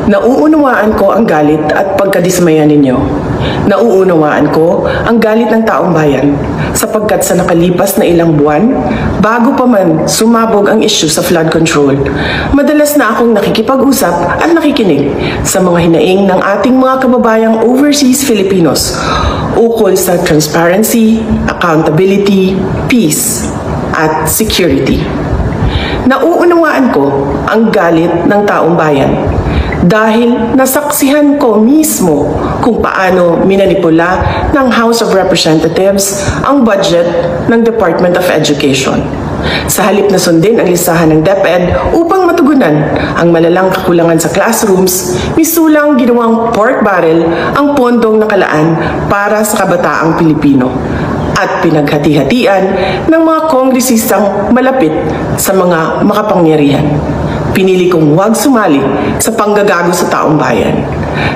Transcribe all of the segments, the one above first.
Nauunawaan ko ang galit at pagkadismaya ninyo. Nauunawaan ko ang galit ng taong bayan sapagkat sa nakalipas na ilang buwan, bago pa man sumabog ang issue sa flood control, madalas na akong nakikipag-usap at nakikinig sa mga hinaing ng ating mga kababayang overseas Filipinos ukol sa transparency, accountability, peace, at security. Nauunawaan ko ang galit ng taong bayan dahil nasaksihan ko mismo kung paano minanipula ng House of Representatives ang budget ng Department of Education. Sa halip na sundin ang listahan ng DepEd upang matugunan ang malalang kakulangan sa classrooms, misulang ginawang pork barrel ang pondong nakalaan para sa kabataang Pilipino at pinaghati-hatian ng mga kongresistang malapit sa mga makapangyarihan. Pinili kong huwag sumali sa panggagago sa taong bayan.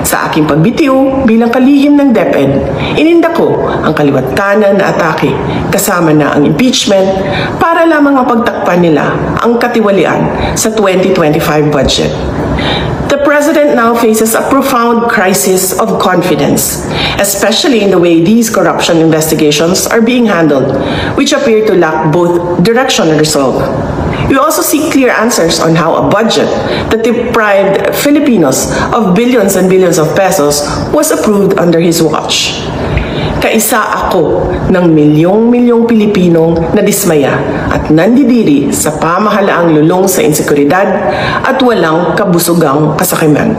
Sa aking pagbitiw bilang kalihim ng DepEd, ininda ko ang kaliwatanan na atake kasama na ang impeachment para lamang mapagtakpan nila ang katiwalian sa 2025 budget. The President now faces a profound crisis of confidence, especially in the way these corruption investigations are being handled, which appear to lack both direction and resolve. We also seek clear answers on how a budget that deprived Filipinos of billions and billions of pesos was approved under his watch. Kaisa ako ng milyong-milyong Pilipinong nadismaya at nandidiri sa pamahalaang lulong sa insekuridad at walang kabusugang kasakiman.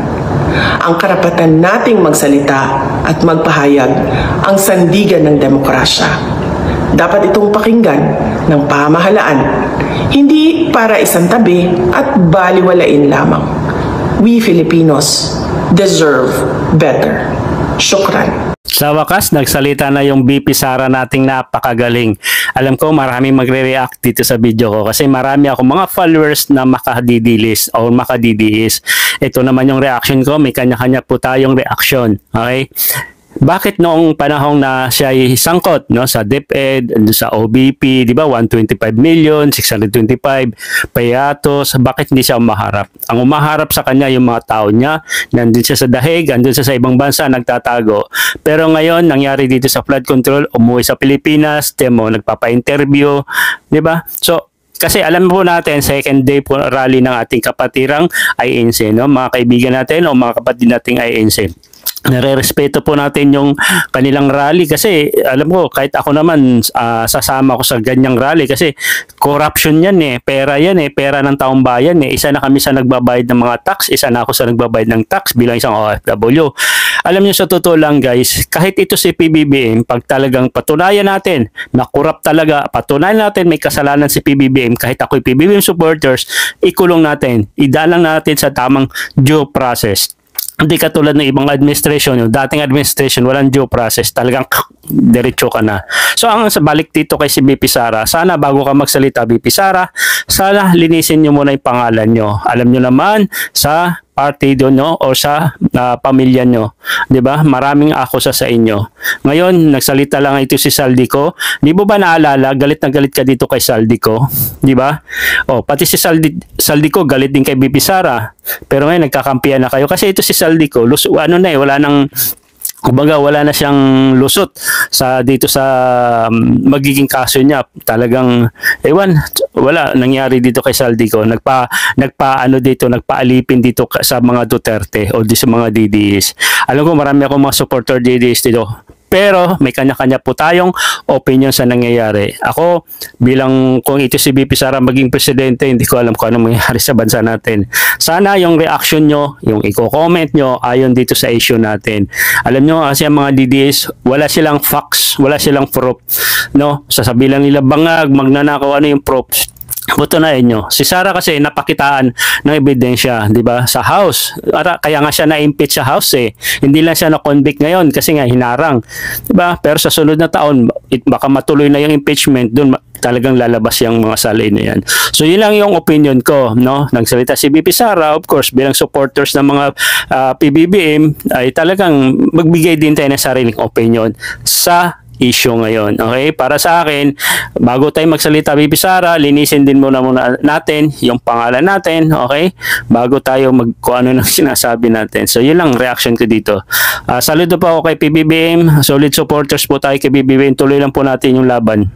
Ang karapatan nating magsalita at magpahayag ang sandigan ng demokrasya. Dapat itong pakinggan ng pamahalaan, hindi para isang tabi at baliwalain lamang. We Filipinos deserve better. Shukran. Sa wakas, nagsalita na yung VP Sara nating napakagaling. Alam ko maraming magre-react dito sa video ko kasi marami ako mga followers na makadidilis o makadidiis. Ito naman yung reaction ko, may kanya-kanya po tayong reaction. Okay? Bakit noong panahong na siya ay sangkot no, sa DepEd, sa OBP, di ba, 125 million, 625, payatos, bakit hindi siya umaharap? Ang umaharap sa kanya yung mga tao niya, nandun siya sa dahig, nandun siya sa ibang bansa, nagtatago. Pero ngayon, nangyari dito sa flood control, umuwi sa Pilipinas, demo, nagpapa-interview, di ba? So, kasi alam po natin, second day po rally ng ating kapatirang INC, no? Mga kaibigan natin o mga kapatid nating INC. Nare-respeto po natin yung kanilang rally kasi alam ko kahit ako naman sasama ko sa ganyang rally kasi corruption yan pera yan pera ng taong bayan isa na kami sa nagbabayad ng mga tax, isa na ako sa nagbabayad ng tax bilang isang OFW. Alam niyo sa totoo lang guys, kahit ito si PBBM, pag talagang patunayan natin na corrupt talaga, patunayan natin may kasalanan si PBBM, kahit ako'y PBBM supporters, ikulong natin, idalang natin sa tamang due process. Hindi katulad ng ibang administration, yung dating administration, walang due process, talagang diretso ka na. So ang balik dito kay si BP Sara, sana bago ka magsalita BP Sara, sana linisin nyo muna yung pangalan nyo. Alam nyo naman sa partido nyo o sa pamilya nyo, di ba? Maraming akusa sa inyo. Ngayon, nagsalita lang ito si Saldico. Di mo ba naalala, galit na galit ka dito kay Saldico, di ba? O, pati si Saldico galit din kay BP Sara. Pero ngayon, nagkakampihan na kayo. Kasi ito si Saldico, ano na wala nang kumbaga wala na siyang lusot sa dito sa magiging kaso niya. Talagang ewan, wala nangyari dito kay Saldico. Nagpaalipin dito sa mga Duterte o di sa mga DDS. Alam ko marami akong mga supporter DDS dito. Pero may kanya-kanya po tayong opinion sa nangyayari. Ako, bilang kung ito si BP Sara maging presidente, hindi ko alam kung anong mangyayari sa bansa natin. Sana yung reaction nyo, yung i-comment nyo, ayon dito sa issue natin. Alam nyo, kasi ang mga DDS, wala silang facts, wala silang proof. No? Sasabihin lang nila bangag, magnanakaw, ano yung proofs. Butunayan nyo. Si Sara kasi napakitaan ng ebidensya, di ba, sa House. Kaya nga siya na-impeach sa House Hindi lang siya na-convict ngayon kasi nga hinarang. Di ba? Pero sa sunod na taon, baka matuloy na yung impeachment, doon talagang lalabas yung mga salay na yan. So yun lang yung opinion ko, no? Nagsalita si BP Sara, of course, bilang supporters ng mga PBBM, ay talagang magbigay din tayo ng sariling opinion sa issue ngayon. Okay? Para sa akin, bago tayo magsalita, Bibi Sara, linisin din muna natin yung pangalan natin. Okay? Bago tayo kung ano nang sinasabi natin. So, yun lang reaction ko dito. Saludo po ako kay PBBM. Solid supporters po tayo kay PBBM. Tuloy lang po natin yung laban.